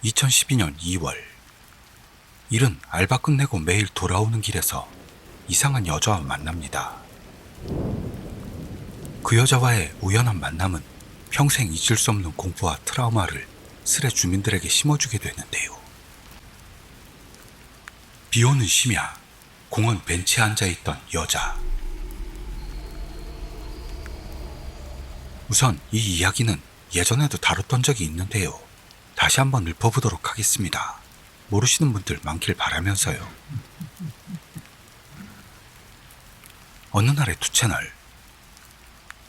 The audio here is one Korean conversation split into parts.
2012년 2월, 일은 알바 끝내고 매일 돌아오는 길에서 이상한 여자와 만납니다. 그 여자와의 우연한 만남은 평생 잊을 수 없는 공포와 트라우마를 스레 주민들에게 심어주게 되는데요. 비오는 심야, 공원 벤치에 앉아있던 여자. 우선 이 이야기는 예전에도 다뤘던 적이 있는데요. 다시 한번 읊어보도록 하겠습니다. 모르시는 분들 많길 바라면서요. 어느 날의 두 채널.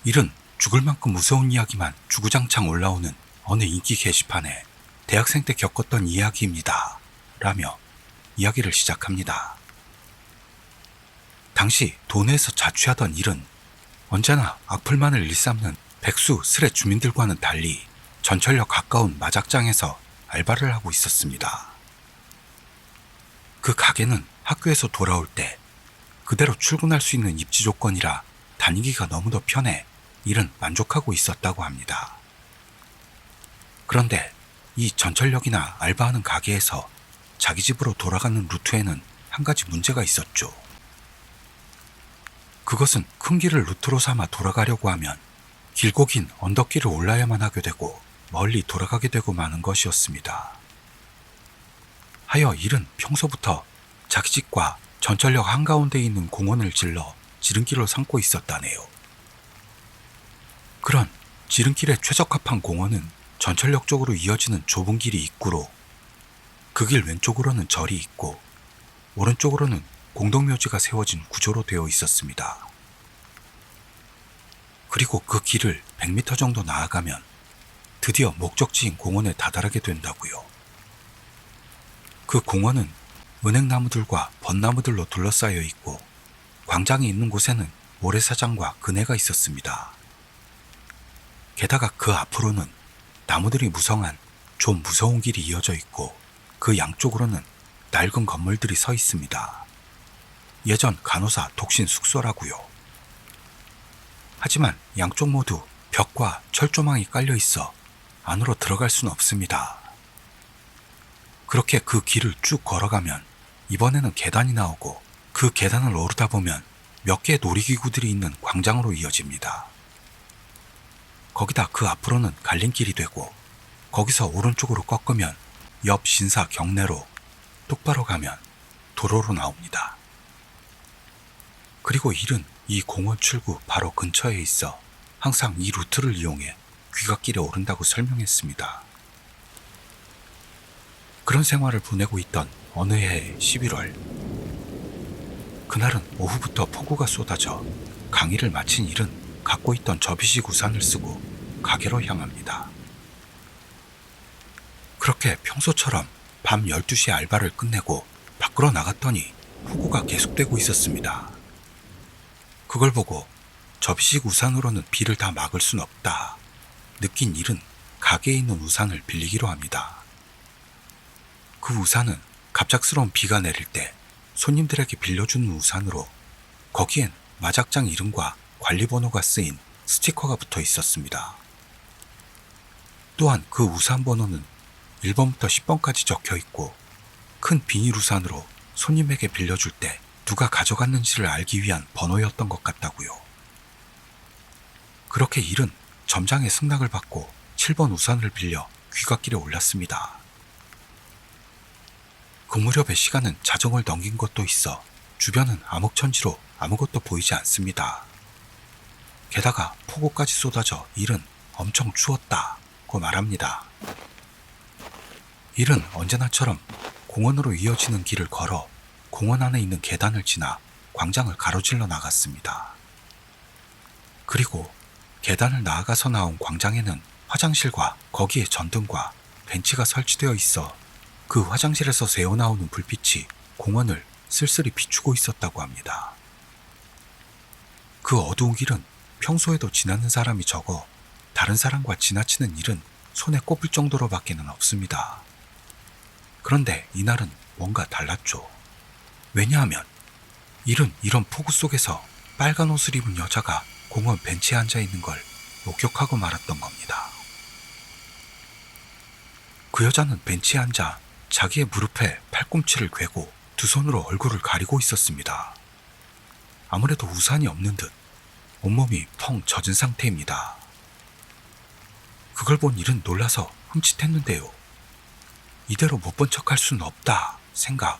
일은 죽을 만큼 무서운 이야기만 주구장창 올라오는 어느 인기 게시판에 대학생 때 겪었던 이야기입니다. 라며 이야기를 시작합니다. 당시 도내에서 자취하던 일은 언제나 악플만을 일삼는 백수 스레 주민들과는 달리 전철역 가까운 마작장에서 알바를 하고 있었습니다. 그 가게는 학교에서 돌아올 때 그대로 출근할 수 있는 입지 조건이라 다니기가 너무도 편해 일은 만족하고 있었다고 합니다. 그런데 이 전철역이나 알바하는 가게에서 자기 집으로 돌아가는 루트에는 한 가지 문제가 있었죠. 그것은 큰 길을 루트로 삼아 돌아가려고 하면 길고 긴 언덕길을 올라야만 하게 되고 멀리 돌아가게 되고 마는 것이었습니다. 하여 일은 평소부터 자기 집과 전철역 한가운데에 있는 공원을 질러 지름길로 삼고 있었다네요. 그런 지름길에 최적합한 공원은 전철역 쪽으로 이어지는 좁은 길이 입구로, 그 길 왼쪽으로는 절이 있고 오른쪽으로는 공동묘지가 세워진 구조로 되어 있었습니다. 그리고 그 길을 100m 정도 나아가면 드디어 목적지인 공원에 다다르게 된다고요. 그 공원은 은행나무들과 벚나무들로 둘러싸여 있고 광장이 있는 곳에는 모래사장과 그네가 있었습니다. 게다가 그 앞으로는 나무들이 무성한 좀 무서운 길이 이어져 있고 그 양쪽으로는 낡은 건물들이 서 있습니다. 예전 간호사 독신 숙소라고요. 하지만 양쪽 모두 벽과 철조망이 깔려 있어 안으로 들어갈 수는 없습니다. 그렇게 그 길을 쭉 걸어가면 이번에는 계단이 나오고 그 계단을 오르다 보면 몇 개의 놀이기구들이 있는 광장으로 이어집니다. 거기다 그 앞으로는 갈림길이 되고 거기서 오른쪽으로 꺾으면 옆 신사 경내로 똑바로 가면 도로로 나옵니다. 그리고 일은 이 공원 출구 바로 근처에 있어 항상 이 루트를 이용해 귀갓길에 오른다고 설명했습니다. 그런 생활을 보내고 있던 어느 해의 11월, 그날은 오후부터 폭우가 쏟아져 강의를 마친 일은 갖고 있던 접이식 우산을 쓰고 가게로 향합니다. 그렇게 평소처럼 밤 12시에 알바를 끝내고 밖으로 나갔더니 폭우가 계속되고 있었습니다. 그걸 보고 접이식 우산으로는 비를 다 막을 순 없다 느낀 일은 가게에 있는 우산을 빌리기로 합니다. 그 우산은 갑작스러운 비가 내릴 때 손님들에게 빌려주는 우산으로 거기엔 마작장 이름과 관리번호가 쓰인 스티커가 붙어 있었습니다. 또한 그 우산 번호는 1번부터 10번까지 적혀 있고 큰 비닐 우산으로 손님에게 빌려줄 때 누가 가져갔는지를 알기 위한 번호였던 것 같다고요. 그렇게 일은 점장의 승낙을 받고 7번 우산을 빌려 귀갓길에 올랐습니다. 그 무렵의 시간은 자정을 넘긴 것도 있어 주변은 암흑천지로 아무것도 보이지 않습니다. 게다가 폭우까지 쏟아져 일은 엄청 추웠다고 말합니다. 일은 언제나처럼 공원으로 이어지는 길을 걸어 공원 안에 있는 계단을 지나 광장을 가로질러 나갔습니다. 그리고 계단을 나아가서 나온 광장에는 화장실과 거기에 전등과 벤치가 설치되어 있어 그 화장실에서 새어나오는 불빛이 공원을 쓸쓸히 비추고 있었다고 합니다. 그 어두운 길은 평소에도 지나는 사람이 적어 다른 사람과 지나치는 일은 손에 꼽을 정도로밖에는 없습니다. 그런데 이날은 뭔가 달랐죠. 왜냐하면 일은 이런 폭우 속에서 빨간 옷을 입은 여자가 공원 벤치에 앉아 있는 걸 목격하고 말았던 겁니다. 그 여자는 벤치에 앉아 자기의 무릎에 팔꿈치를 괴고 두 손으로 얼굴을 가리고 있었습니다. 아무래도 우산이 없는 듯 온몸이 펑 젖은 상태입니다. 그걸 본 일은 놀라서 흠칫했는데요. 이대로 못 본 척할 수는 없다 생각.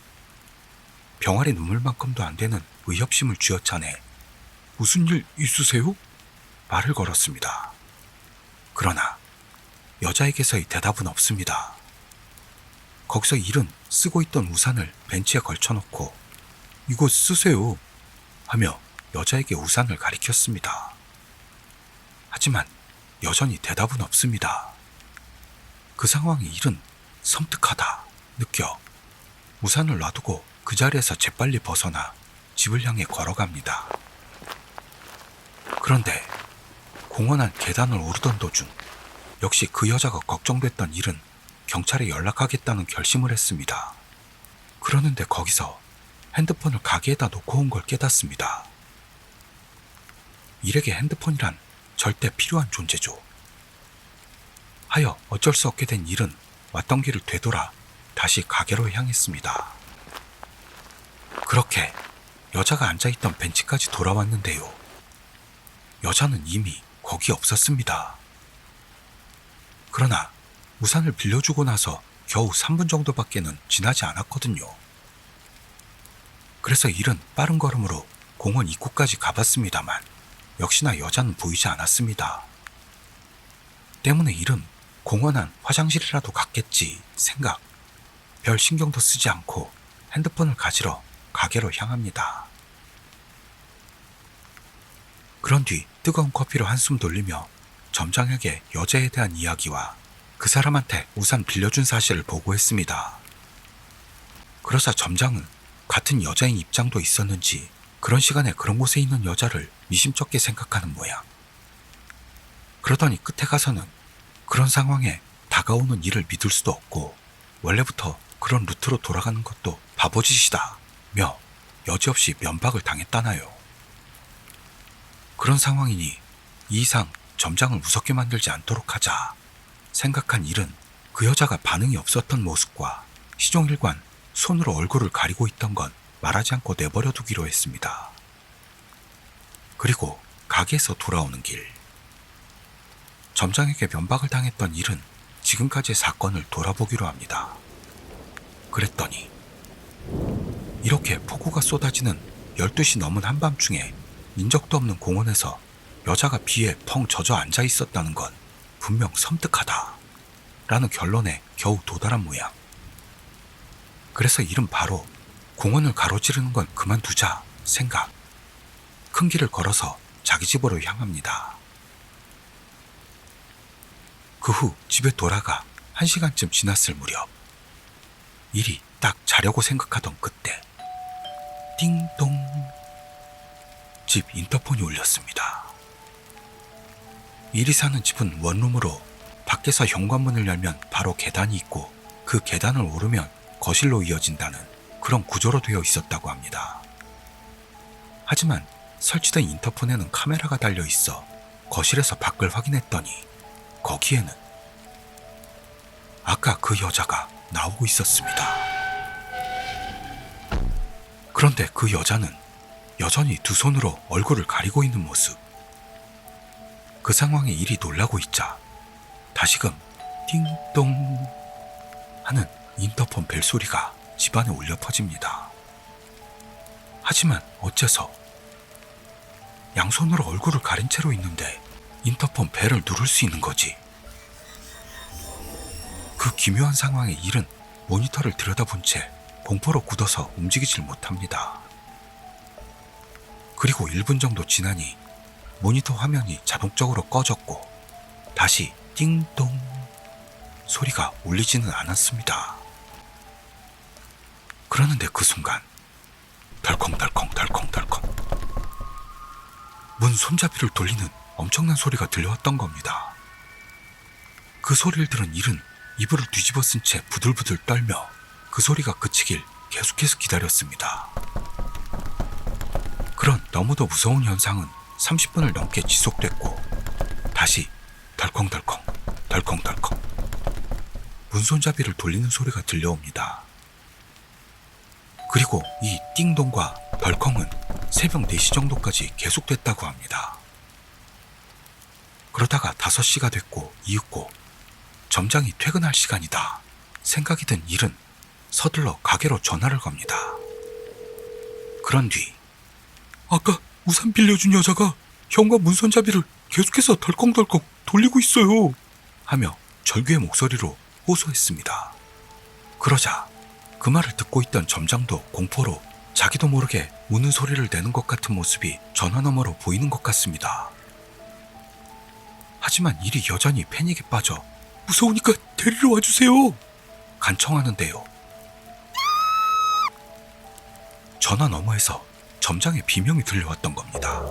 병아리 눈물만큼도 안 되는 의협심을 쥐어짜내 무슨 일 있으세요? 말을 걸었습니다. 그러나 여자에게서의 대답은 없습니다. 거기서 일은 쓰고 있던 우산을 벤치에 걸쳐놓고 이거 쓰세요 하며 여자에게 우산을 가리켰습니다. 하지만 여전히 대답은 없습니다. 그 상황에 일은 섬뜩하다 느껴 우산을 놔두고 그 자리에서 재빨리 벗어나 집을 향해 걸어갑니다. 그런데 공원 안 계단을 오르던 도중 역시 그 여자가 걱정됐던 일은 경찰에 연락하겠다는 결심을 했습니다. 그러는데 거기서 핸드폰을 가게에다 놓고 온 걸 깨닫습니다. 일에게 핸드폰이란 절대 필요한 존재죠. 하여 어쩔 수 없게 된 일은 왔던 길을 되돌아 다시 가게로 향했습니다. 그렇게 여자가 앉아있던 벤치까지 돌아왔는데요. 여자는 이미 거기 없었습니다. 그러나 우산을 빌려주고 나서 겨우 3분 정도밖에는 지나지 않았거든요. 그래서 일은 빠른 걸음으로 공원 입구까지 가봤습니다만 역시나 여자는 보이지 않았습니다. 때문에 일은 공원 안 화장실이라도 갔겠지 생각. 별 신경도 쓰지 않고 핸드폰을 가지러 가게로 향합니다. 그런 뒤 뜨거운 커피로 한숨 돌리며 점장에게 여자에 대한 이야기와 그 사람한테 우산 빌려준 사실을 보고했습니다. 그러자 점장은 같은 여자인 입장도 있었는지 그런 시간에 그런 곳에 있는 여자를 미심쩍게 생각하는 모양. 그러더니 끝에 가서는 그런 상황에 다가오는 일을 믿을 수도 없고 원래부터 그런 루트로 돌아가는 것도 바보짓이다 며 여지없이 면박을 당했다나요. 그런 상황이니 이 이상 점장을 무섭게 만들지 않도록 하자 생각한 일은 그 여자가 반응이 없었던 모습과 시종일관 손으로 얼굴을 가리고 있던 건 말하지 않고 내버려 두기로 했습니다. 그리고 가게에서 돌아오는 길. 점장에게 면박을 당했던 일은 지금까지의 사건을 돌아보기로 합니다. 그랬더니 이렇게 폭우가 쏟아지는 12시 넘은 한밤중에 인적도 없는 공원에서 여자가 비에 펑 젖어 앉아 있었다는 건 분명 섬뜩하다 라는 결론에 겨우 도달한 모양. 그래서 일은 바로 공원을 가로지르는 건 그만두자 생각. 큰 길을 걸어서 자기 집으로 향합니다. 그 후 집에 돌아가 1시간쯤 지났을 무렵 일이 딱 자려고 생각하던 그때 띵동 집 인터폰이 울렸습니다. 일이 사는 집은 원룸으로 밖에서 현관문을 열면 바로 계단이 있고 그 계단을 오르면 거실로 이어진다는 그런 구조로 되어 있었다고 합니다. 하지만 설치된 인터폰에는 카메라가 달려 있어 거실에서 밖을 확인했더니 거기에는 아까 그 여자가 나오고 있었습니다. 그런데 그 여자는 여전히 두 손으로 얼굴을 가리고 있는 모습. 그 상황에 일이 놀라고 있자 다시금 띵동 하는 인터폰 벨소리가 집안에 울려 퍼집니다. 하지만 어째서 양손으로 얼굴을 가린 채로 있는데 인터폰 벨을 누를 수 있는 거지? 그 기묘한 상황에 일은 모니터를 들여다본 채 공포로 굳어서 움직이질 못합니다. 그리고 1분 정도 지나니 모니터 화면이 자동적으로 꺼졌고 다시 띵동 소리가 울리지는 않았습니다. 그러는데 그 순간 덜컹덜컹 문 손잡이를 돌리는 엄청난 소리가 들려왔던 겁니다. 그 소리를 들은 일은 이불을 뒤집어 쓴 채 부들부들 떨며 그 소리가 그치길 계속해서 기다렸습니다. 그런 너무도 무서운 현상은 30분을 넘게 지속됐고 다시 덜컹덜컹 문손잡이를 돌리는 소리가 들려옵니다. 그리고 이 띵동과 덜컹은 새벽 4시 정도까지 계속됐다고 합니다. 그러다가 5시가 됐고 이윽고 점장이 퇴근할 시간이다 생각이 든 일은 서둘러 가게로 전화를 겁니다. 그런 뒤 아까 우산 빌려준 여자가 형과 문손잡이를 계속해서 덜컹덜컹 돌리고 있어요 하며 절규의 목소리로 호소했습니다. 그러자 그 말을 듣고 있던 점장도 공포로 자기도 모르게 우는 소리를 내는 것 같은 모습이 전화 너머로 보이는 것 같습니다. 하지만 일이 여전히 패닉에 빠져 무서우니까 데리러 와주세요 간청하는데요. 전화 너머에서 점장의 비명이 들려왔던 겁니다.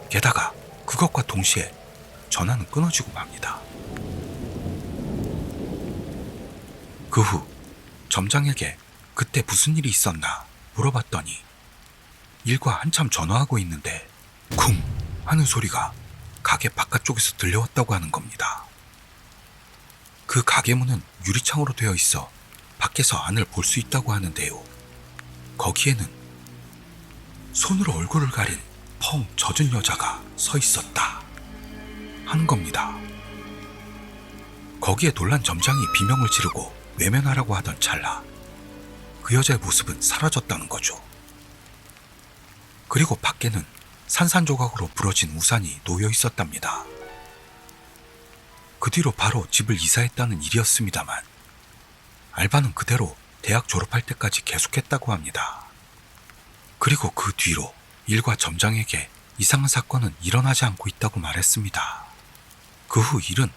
게다가 그것과 동시에 전화는 끊어지고 맙니다. 그 후 점장에게 그때 무슨 일이 있었나 물어봤더니 일과 한참 전화하고 있는데 쿵 하는 소리가 가게 바깥쪽에서 들려왔다고 하는 겁니다. 그 가게 문은 유리창으로 되어 있어 밖에서 안을 볼 수 있다고 하는데요. 거기에는 손으로 얼굴을 가린 펑 젖은 여자가 서 있었다 하는 겁니다. 거기에 놀란 점장이 비명을 지르고 외면하라고 하던 찰나 그 여자의 모습은 사라졌다는 거죠. 그리고 밖에는 산산조각으로 부러진 우산이 놓여 있었답니다. 그 뒤로 바로 집을 이사했다는 일이었습니다만 알바는 그대로 대학 졸업할 때까지 계속했다고 합니다. 그리고 그 뒤로 일과 점장에게 이상한 사건은 일어나지 않고 있다고 말했습니다. 그 후 일은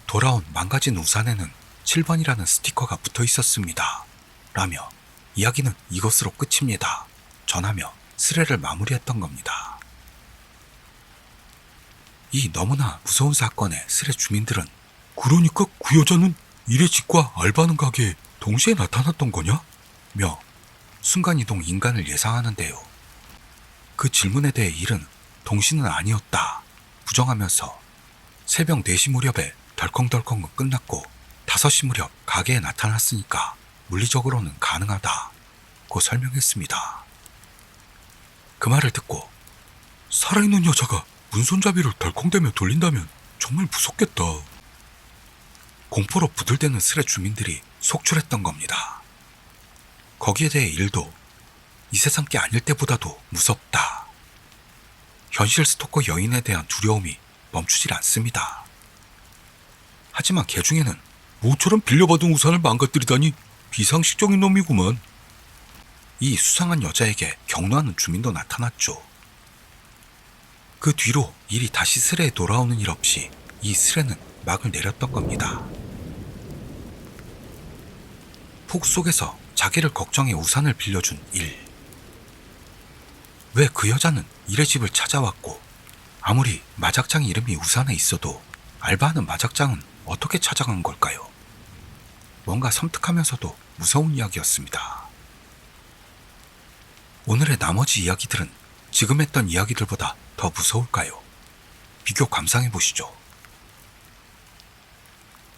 돌아온 망가진 우산에는 7번이라는 스티커가 붙어 있었습니다. 라며 이야기는 이것으로 끝입니다. 전하며 스레를 마무리했던 겁니다. 이 너무나 무서운 사건에 스레 주민들은 그러니까 그 여자는 일의 집과 알바하는 가게에 동시에 나타났던 거냐? 며 순간이동 인간을 예상하는데요. 그 질문에 대해 일은 동시는 아니었다 부정하면서 새벽 4시 무렵에 덜컹덜컹은 끝났고 5시 무렵 가게에 나타났으니까 물리적으로는 가능하다고 설명했습니다. 그 말을 듣고 살아있는 여자가 문손잡이를 덜컹대며 돌린다면 정말 무섭겠다. 공포로 부들대는 스레 주민들이 속출했던 겁니다. 거기에 대해 일도 이 세상 게 아닐 때보다도 무섭다. 현실 스토커 여인에 대한 두려움이 멈추질 않습니다. 하지만 개 중에는 모처럼 빌려받은 우산을 망가뜨리다니 비상식적인 놈이구만. 이 수상한 여자에게 격노하는 주민도 나타났죠. 그 뒤로 일이 다시 스레에 돌아오는 일 없이 이 스레는 막을 내렸던 겁니다. 폭 속에서 자기를 걱정해 우산을 빌려준 일. 왜 그 여자는 일의 집을 찾아왔고 아무리 마작장 이름이 우산에 있어도 알바하는 마작장은 어떻게 찾아간 걸까요? 뭔가 섬뜩하면서도 무서운 이야기였습니다. 오늘의 나머지 이야기들은 지금 했던 이야기들보다 더 무서울까요? 비교 감상해 보시죠.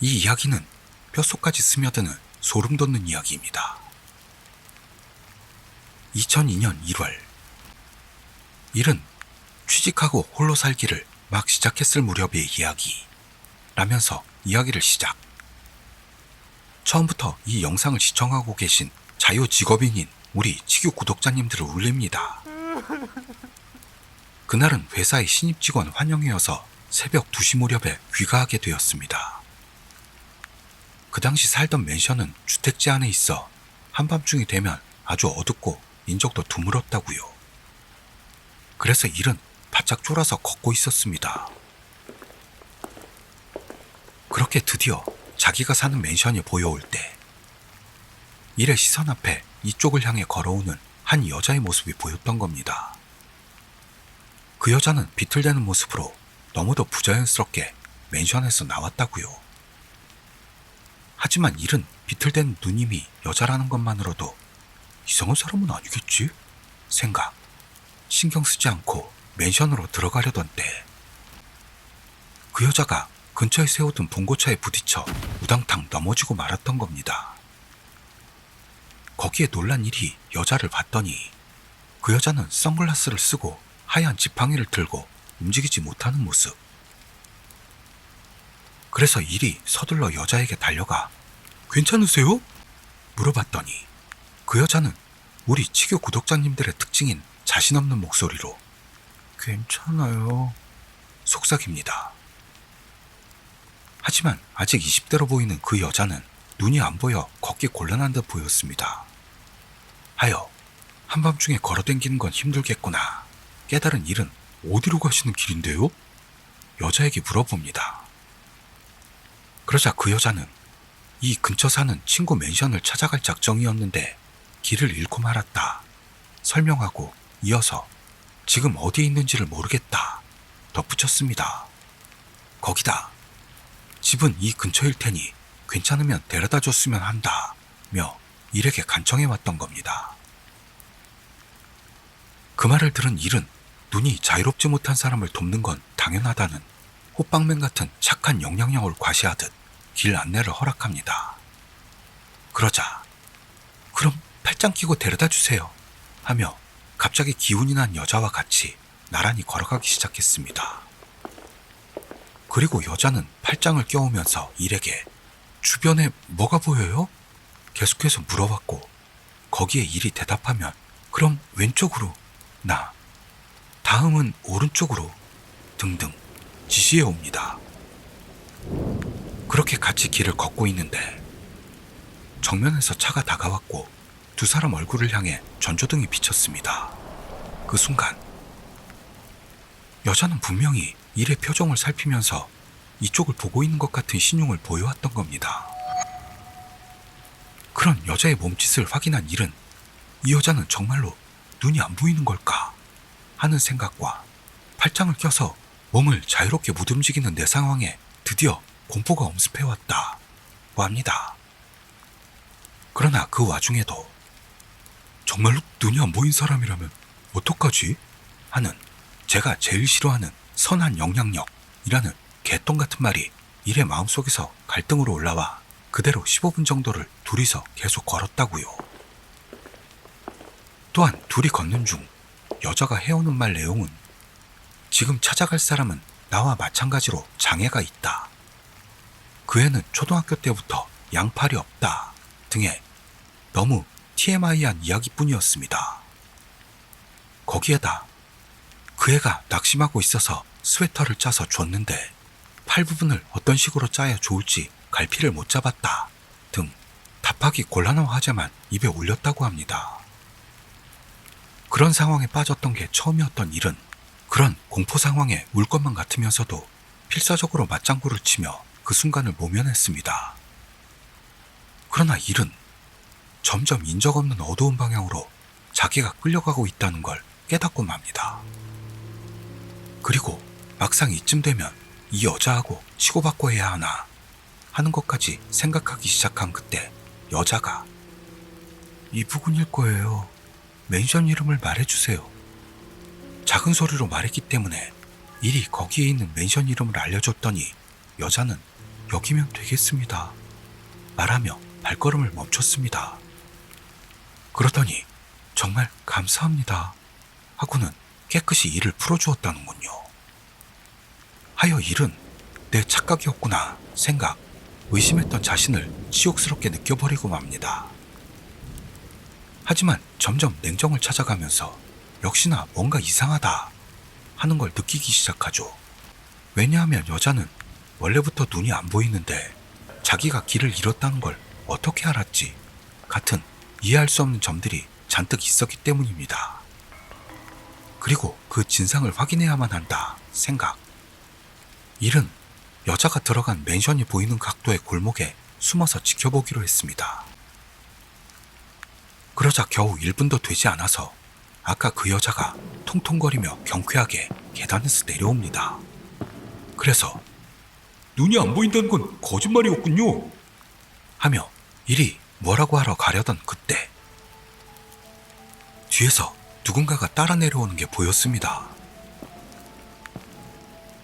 이 이야기는 뼛속까지 스며드는 소름 돋는 이야기입니다. 2002년 1월 일은 취직하고 홀로 살기를 막 시작했을 무렵의 이야기 라면서 이야기를 시작. 처음부터 이 영상을 시청하고 계신 자유직업인인 우리 치규 구독자님들을 울립니다. 그날은 회사의 신입 직원 환영회여서 새벽 2시 무렵에 귀가하게 되었습니다. 그 당시 살던 맨션은 주택지 안에 있어 한밤중이 되면 아주 어둡고 인적도 드물었다고요. 그래서 일은 바짝 쫄아서 걷고 있었습니다. 그렇게 드디어 자기가 사는 맨션이 보여올 때 일의 시선 앞에 이쪽을 향해 걸어오는 한 여자의 모습이 보였던 겁니다. 그 여자는 비틀대는 모습으로 너무도 부자연스럽게 맨션에서 나왔다고요. 하지만 일은 비틀댄 누님이 여자라는 것만으로도 이상한 사람은 아니겠지? 생각, 신경 쓰지 않고 맨션으로 들어가려던 때 그 여자가 근처에 세우던 봉고차에 부딪혀 우당탕 넘어지고 말았던 겁니다. 거기에 놀란 일이 여자를 봤더니 그 여자는 선글라스를 쓰고 하얀 지팡이를 들고 움직이지 못하는 모습. 그래서 일이 서둘러 여자에게 달려가 괜찮으세요? 물어봤더니 그 여자는 우리 치교 구독자님들의 특징인 자신 없는 목소리로 괜찮아요 속삭입니다. 하지만 아직 20대로 보이는 그 여자는 눈이 안 보여 걷기 곤란한 듯 보였습니다. 하여 한밤중에 걸어댕기는 건 힘들겠구나 깨달은 일은 어디로 가시는 길인데요? 여자에게 물어봅니다. 그러자 그 여자는 이 근처 사는 친구 맨션을 찾아갈 작정이었는데 길을 잃고 말았다 설명하고 이어서 지금 어디에 있는지를 모르겠다 덧붙였습니다. 거기다 집은 이 근처일 테니 괜찮으면 데려다 줬으면 한다며 일에게 간청해 왔던 겁니다. 그 말을 들은 일은 눈이 자유롭지 못한 사람을 돕는 건 당연하다는 호빵맨 같은 착한 영향력을 과시하듯 길 안내를 허락합니다. 그러자 그럼 팔짱 끼고 데려다 주세요 하며 갑자기 기운이 난 여자와 같이 나란히 걸어가기 시작했습니다. 그리고 여자는 팔짱을 껴오면서 일에게 주변에 뭐가 보여요? 계속해서 물어봤고 거기에 일이 대답하면 그럼 왼쪽으로 나 다음은 오른쪽으로 등등 지시해 옵니다. 그렇게 같이 길을 걷고 있는데 정면에서 차가 다가왔고 두 사람 얼굴을 향해 전조등이 비쳤습니다. 그 순간 여자는 분명히 일의 표정을 살피면서 이쪽을 보고 있는 것 같은 신용을 보여왔던 겁니다. 그런 여자의 몸짓을 확인한 일은 이 여자는 정말로 눈이 안 보이는 걸까 하는 생각과 팔짱을 껴서 몸을 자유롭게 못 움직이는 내 상황에 드디어 공포가 엄습해왔다고 합니다. 그러나 그 와중에도 정말로 눈이 안 보인 사람이라면 어떡하지? 하는 제가 제일 싫어하는 선한 영향력이라는 개똥 같은 말이 일의 마음속에서 갈등으로 올라와 그대로 15분 정도를 둘이서 계속 걸었다고요. 또한 둘이 걷는 중 여자가 해오는 말 내용은 지금 찾아갈 사람은 나와 마찬가지로 장애가 있다. 그 애는 초등학교 때부터 양팔이 없다 등의 너무 TMI한 이야기뿐이었습니다. 거기에다 그 애가 낙심하고 있어서 스웨터를 짜서 줬는데 팔 부분을 어떤 식으로 짜야 좋을지 갈피를 못 잡았다 등 답하기 곤란한 화제만 입에 올렸다고 합니다. 그런 상황에 빠졌던 게 처음이었던 일은 그런 공포 상황에 울 것만 같으면서도 필사적으로 맞장구를 치며 그 순간을 모면했습니다. 그러나 일은 점점 인적 없는 어두운 방향으로 자기가 끌려가고 있다는 걸 깨닫고 맙니다. 그리고 막상 이쯤 되면 이 여자하고 치고받고 해야 하나 하는 것까지 생각하기 시작한 그때 여자가 이 부근일 거예요. 맨션 이름을 말해주세요. 작은 소리로 말했기 때문에 일이 거기에 있는 맨션 이름을 알려줬더니 여자는 여기면 되겠습니다. 말하며 발걸음을 멈췄습니다. 그러더니 정말 감사합니다 하고는 깨끗이 일을 풀어주었다는군요. 하여 일은 내 착각이었구나 생각, 의심했던 자신을 치욕스럽게 느껴버리고 맙니다. 하지만 점점 냉정을 찾아가면서 역시나 뭔가 이상하다 하는 걸 느끼기 시작하죠. 왜냐하면 여자는 원래부터 눈이 안 보이는데 자기가 길을 잃었다는 걸 어떻게 알았지 같은 이해할 수 없는 점들이 잔뜩 있었기 때문입니다. 그리고 그 진상을 확인해야만 한다 생각. 일은 여자가 들어간 맨션이 보이는 각도의 골목에 숨어서 지켜보기로 했습니다. 그러자 겨우 1분도 되지 않아서 아까 그 여자가 통통거리며 경쾌하게 계단에서 내려옵니다. 그래서 눈이 안 보인다는 건 거짓말이었군요 하며 일이 뭐라고 하러 가려던 그때 뒤에서 누군가가 따라 내려오는 게 보였습니다.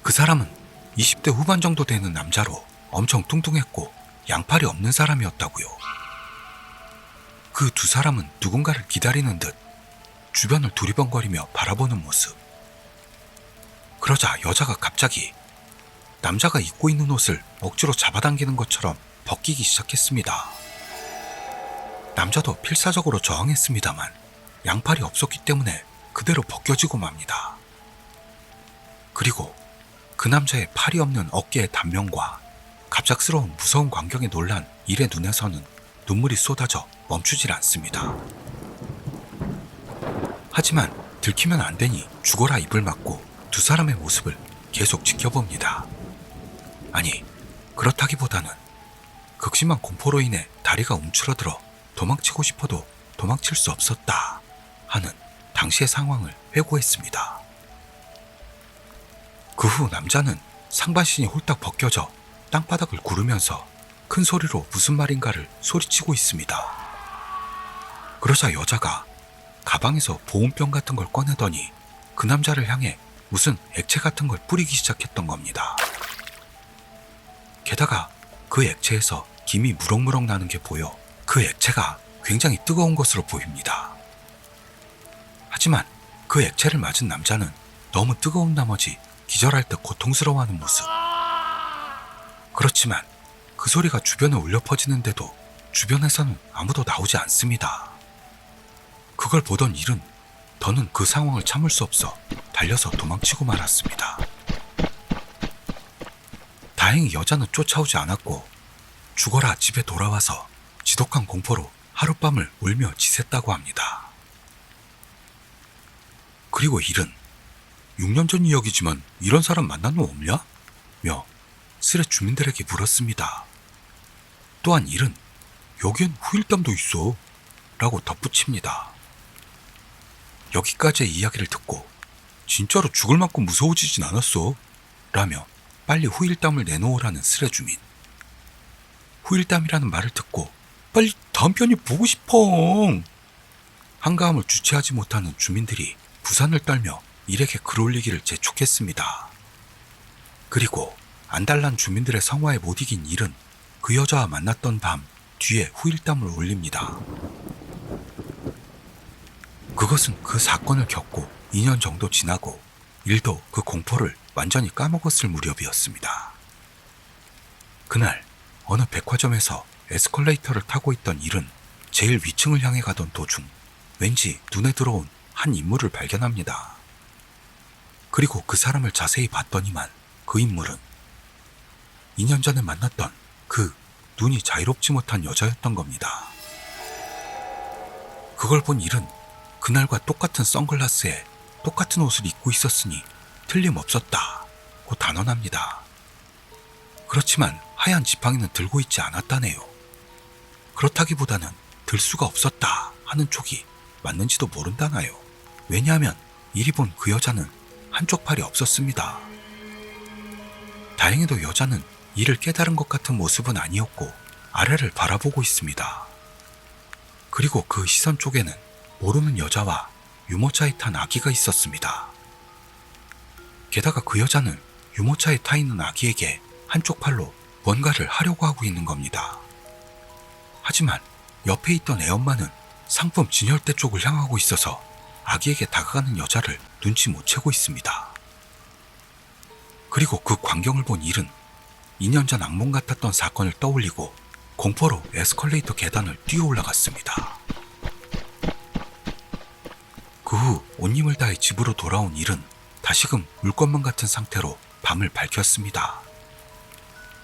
그 사람은 20대 후반 정도 되는 남자로 엄청 뚱뚱했고 양팔이 없는 사람이었다고요. 그 두 사람은 누군가를 기다리는 듯 주변을 두리번거리며 바라보는 모습. 그러자 여자가 갑자기 남자가 입고 있는 옷을 억지로 잡아당기는 것처럼 벗기기 시작했습니다. 남자도 필사적으로 저항했습니다만 양팔이 없었기 때문에 그대로 벗겨지고 맙니다. 그리고 그 남자의 팔이 없는 어깨의 단면과 갑작스러운 무서운 광경에 놀란 일의 눈에서는 눈물이 쏟아져 멈추질 않습니다. 하지만 들키면 안 되니 죽어라 입을 막고 두 사람의 모습을 계속 지켜봅니다. 아니, 그렇다기보다는 극심한 공포로 인해 다리가 움츠러들어 도망치고 싶어도 도망칠 수 없었다 하는 당시의 상황을 회고했습니다. 그 후 남자는 상반신이 홀딱 벗겨져 땅바닥을 구르면서 큰 소리로 무슨 말인가를 소리치고 있습니다. 그러자 여자가 가방에서 보온병 같은 걸 꺼내더니 그 남자를 향해 무슨 액체 같은 걸 뿌리기 시작했던 겁니다. 게다가 그 액체에서 김이 무럭무럭 나는 게 보여 그 액체가 굉장히 뜨거운 것으로 보입니다. 하지만 그 액체를 맞은 남자는 너무 뜨거운 나머지 기절할 듯 고통스러워하는 모습. 그렇지만 그 소리가 주변에 울려 퍼지는데도 주변에서는 아무도 나오지 않습니다. 그걸 보던 일은 더는 그 상황을 참을 수 없어 달려서 도망치고 말았습니다. 다행히 여자는 쫓아오지 않았고 죽어라 집에 돌아와서 지독한 공포로 하룻밤을 울며 지샜다고 합니다. 그리고 일은 6년 전 이야기지만 이런 사람 만난 놈 없냐? 며 스레 주민들에게 물었습니다. 또한 일은 여기엔 후일담도 있어 라고 덧붙입니다. 여기까지의 이야기를 듣고 진짜로 죽을 만큼 무서워지진 않았어 라며 빨리 후일담을 내놓으라는 스레 주민. 후일담이라는 말을 듣고 빨리 다음 편이 보고 싶어 한가함을 주체하지 못하는 주민들이 부산을 떨며 일에게 글 올리기를 재촉했습니다. 그리고 안달난 주민들의 성화에 못 이긴 일은 그 여자와 만났던 밤 뒤에 후일담을 올립니다. 그것은 그 사건을 겪고 2년 정도 지나고 일도 그 공포를 완전히 까먹었을 무렵이었습니다. 그날 어느 백화점에서 에스컬레이터를 타고 있던 일은 제일 위층을 향해 가던 도중 왠지 눈에 들어온 한 인물을 발견합니다. 그리고 그 사람을 자세히 봤더니만 그 인물은 2년 전에 만났던 그 눈이 자유롭지 못한 여자였던 겁니다. 그걸 본 일은 그날과 똑같은 선글라스에 똑같은 옷을 입고 있었으니 틀림없었다고 단언합니다. 그렇지만 하얀 지팡이는 들고 있지 않았다네요. 그렇다기보다는 들 수가 없었다 하는 쪽이 맞는지도 모른다나요. 왜냐하면 이리 본 그 여자는 한쪽 팔이 없었습니다. 다행히도 여자는 이를 깨달은 것 같은 모습은 아니었고 아래를 바라보고 있습니다. 그리고 그 시선 쪽에는 모르는 여자와 유모차에 탄 아기가 있었습니다. 게다가 그 여자는 유모차에 타 있는 아기에게 한쪽 팔로 뭔가를 하려고 하고 있는 겁니다. 하지만 옆에 있던 애엄마는 상품 진열대 쪽을 향하고 있어서 아기에게 다가가는 여자를 눈치 못 채고 있습니다. 그리고 그 광경을 본 일은 2년 전 악몽 같았던 사건을 떠올리고 공포로 에스컬레이터 계단을 뛰어 올라갔습니다. 그 후 온 힘을 다해 집으로 돌아온 일은 다시금 울 것만 같은 상태로 밤을 밝혔습니다.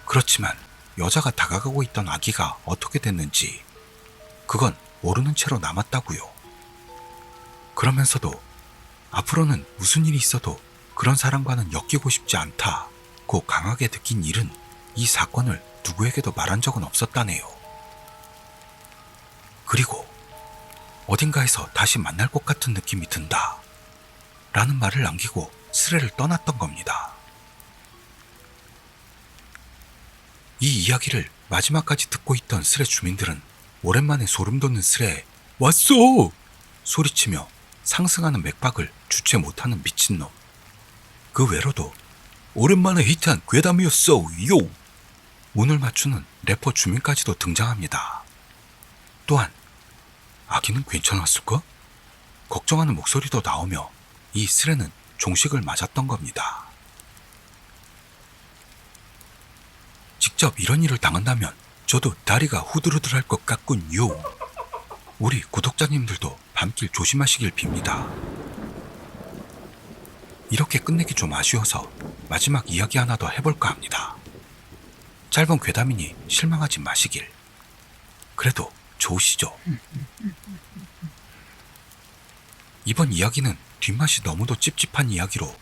그렇지만 여자가 다가가고 있던 아기가 어떻게 됐는지 그건 모르는 채로 남았다고요. 그러면서도 앞으로는 무슨 일이 있어도 그런 사람과는 엮이고 싶지 않다고 강하게 느낀 일은 이 사건을 누구에게도 말한 적은 없었다네요. 그리고 어딘가에서 다시 만날 것 같은 느낌이 든다 라는 말을 남기고 스레를 떠났던 겁니다. 이 이야기를 마지막까지 듣고 있던 스레 주민들은 오랜만에 소름 돋는 스레에 왔어! 소리치며 상승하는 맥박을 주체 못하는 미친놈. 그 외로도 오랜만에 히트한 괴담이었어 요! 운을 맞추는 래퍼 주민까지도 등장합니다. 또한 아기는 괜찮았을까? 걱정하는 목소리도 나오며 이 스레는 종식을 맞았던 겁니다. 직접 이런 일을 당한다면 저도 다리가 후들후들할 것 같군요. 우리 구독자님들도 밤길 조심하시길 빕니다. 이렇게 끝내기 좀 아쉬워서 마지막 이야기 하나 더 해볼까 합니다. 짧은 괴담이니 실망하지 마시길. 그래도 좋으시죠? 이번 이야기는 뒷맛이 너무도 찝찝한 이야기로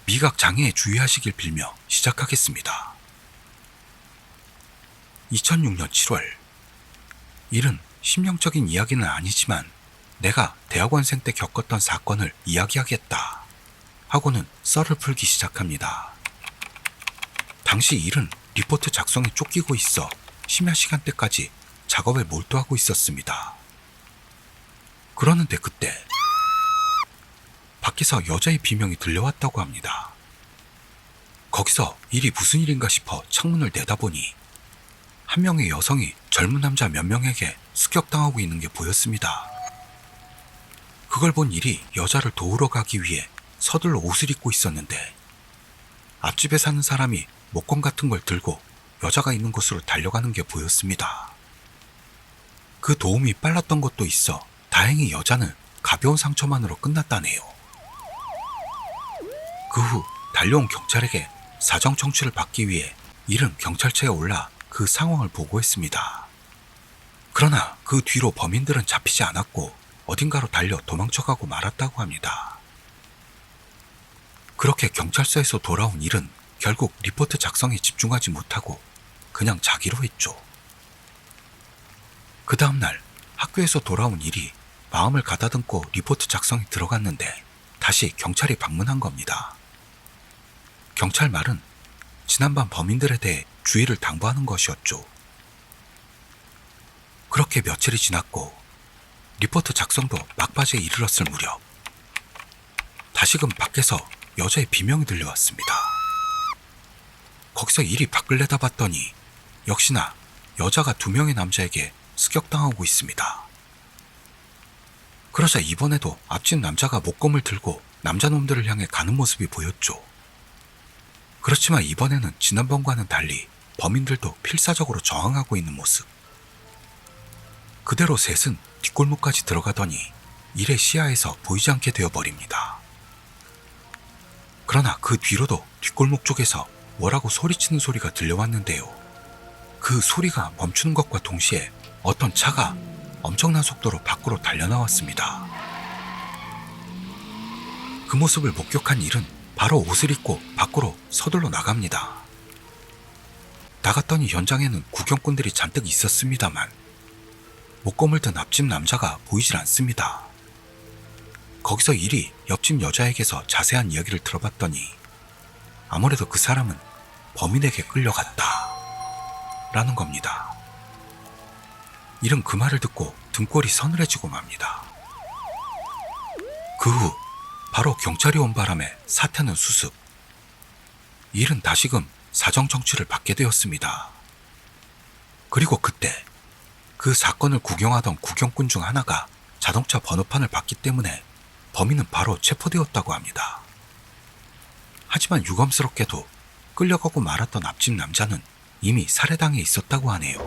미각 장애에 주의하시길 빌며 시작하겠습니다. 2006년 7월. 일은 심령적인 이야기는 아니지만 내가 대학원생 때 겪었던 사건을 이야기하겠다 하고는 썰을 풀기 시작합니다. 당시 일은 리포트 작성에 쫓기고 있어 심야 시간대까지 작업에 몰두하고 있었습니다. 그러는데 그때 밖에서 여자의 비명이 들려왔다고 합니다. 거기서 일이 무슨 일인가 싶어 창문을 내다보니 한 명의 여성이 젊은 남자 몇 명에게 습격당하고 있는 게 보였습니다. 그걸 본 일이 여자를 도우러 가기 위해 서둘러 옷을 입고 있었는데 앞집에 사는 사람이 목검 같은 걸 들고 여자가 있는 곳으로 달려가는 게 보였습니다. 그 도움이 빨랐던 것도 있어 다행히 여자는 가벼운 상처만으로 끝났다네요. 그 후 달려온 경찰에게 사정 청취를 받기 위해 일은 경찰차에 올라 그 상황을 보고했습니다. 그러나 그 뒤로 범인들은 잡히지 않았고 어딘가로 달려 도망쳐가고 말았다고 합니다. 그렇게 경찰서에서 돌아온 일은 결국 리포트 작성에 집중하지 못하고 그냥 자기로 했죠. 그 다음날 학교에서 돌아온 일이 마음을 가다듬고 리포트 작성에 들어갔는데 다시 경찰이 방문한 겁니다. 경찰 말은 지난밤 범인들에 대해 주의를 당부하는 것이었죠. 그렇게 며칠이 지났고 리포트 작성도 막바지에 이르렀을 무렵 다시금 밖에서 여자의 비명이 들려왔습니다. 거기서 일이 밖을 내다봤더니 역시나 여자가 2명의 남자에게 습격당하고 있습니다. 그러자 이번에도 앞집 남자가 목검을 들고 남자놈들을 향해 가는 모습이 보였죠. 그렇지만 이번에는 지난번과는 달리 범인들도 필사적으로 저항하고 있는 모습. 그대로 셋은 뒷골목까지 들어가더니 일의 시야에서 보이지 않게 되어버립니다. 그러나 그 뒤로도 뒷골목 쪽에서 뭐라고 소리치는 소리가 들려왔는데요. 그 소리가 멈추는 것과 동시에 어떤 차가 엄청난 속도로 밖으로 달려나왔습니다. 그 모습을 목격한 일은 바로 옷을 입고 밖으로 서둘러 나갑니다. 나갔더니 현장에는 구경꾼들이 잔뜩 있었습니다만 목검을 든 앞집 남자가 보이질 않습니다. 거기서 일이 옆집 여자에게서 자세한 이야기를 들어봤더니 아무래도 그 사람은 범인에게 끌려갔다 라는 겁니다. 일은 그 말을 듣고 등골이 서늘해지고 맙니다. 그 후 바로 경찰이 온 바람에 사태는 수습. 일은 다시금 사정 청취를 받게 되었습니다. 그리고 그때 그 사건을 구경하던 구경꾼 중 하나가 자동차 번호판을 봤기 때문에 범인은 바로 체포되었다고 합니다. 하지만 유감스럽게도 끌려가고 말았던 앞집 남자는 이미 살해당해 있었다고 하네요.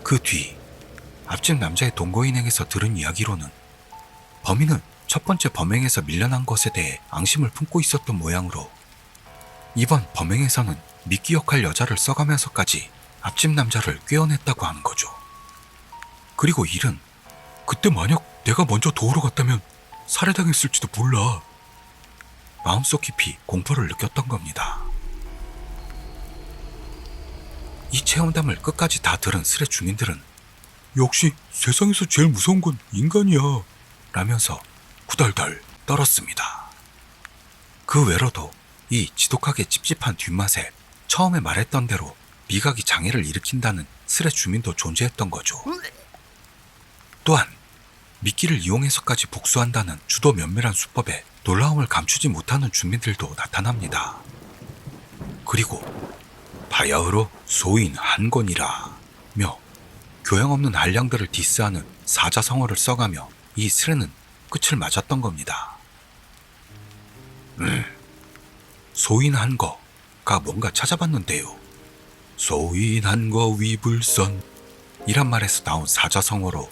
그 뒤 앞집 남자의 동거인에게서 들은 이야기로는 범인은 첫 번째 범행에서 밀려난 것에 대해 앙심을 품고 있었던 모양으로 이번 범행에서는 미기억할 여자를 써가면서까지 앞집 남자를 꿰어냈다고 하는 거죠. 그리고 일은 그때 만약 내가 먼저 도우러 갔다면 살해당했을지도 몰라. 마음속 깊이 공포를 느꼈던 겁니다. 이 체험담을 끝까지 다 들은 스레 주민들은 역시 세상에서 제일 무서운 건 인간이야 라면서 후덜덜 떨었습니다. 그 외로도 이 지독하게 찝찝한 뒷맛에 처음에 말했던 대로 미각이 장애를 일으킨다는 스레 주민도 존재했던 거죠. 또한 미끼를 이용해서까지 복수한다는 주도 면밀한 수법에 놀라움을 감추지 못하는 주민들도 나타납니다. 그리고 바야흐로 소인 한권이라며 교양 없는 한량들을 디스하는 사자성어를 써가며 이 스레는 끝을 맞았던 겁니다. 소인한 거가 뭔가 찾아봤는데요. 소인한 거 위불선 이란 말에서 나온 사자성어로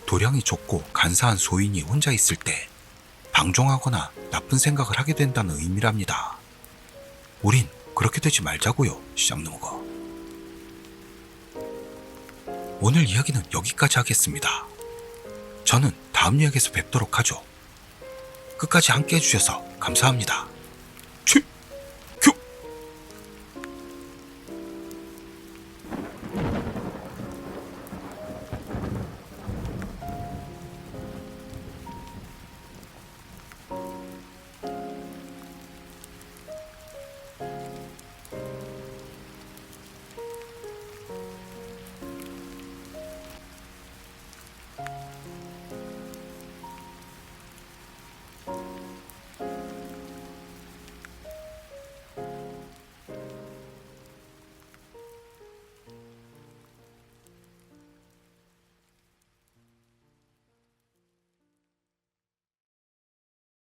도량이 좁고 간사한 소인이 혼자 있을 때 방종하거나 나쁜 생각을 하게 된다는 의미랍니다. 우린 그렇게 되지 말자고요, 시장누무거. 오늘 이야기는 여기까지 하겠습니다. 저는 다음 이야기에서 뵙도록 하죠. 끝까지 함께 해주셔서 감사합니다.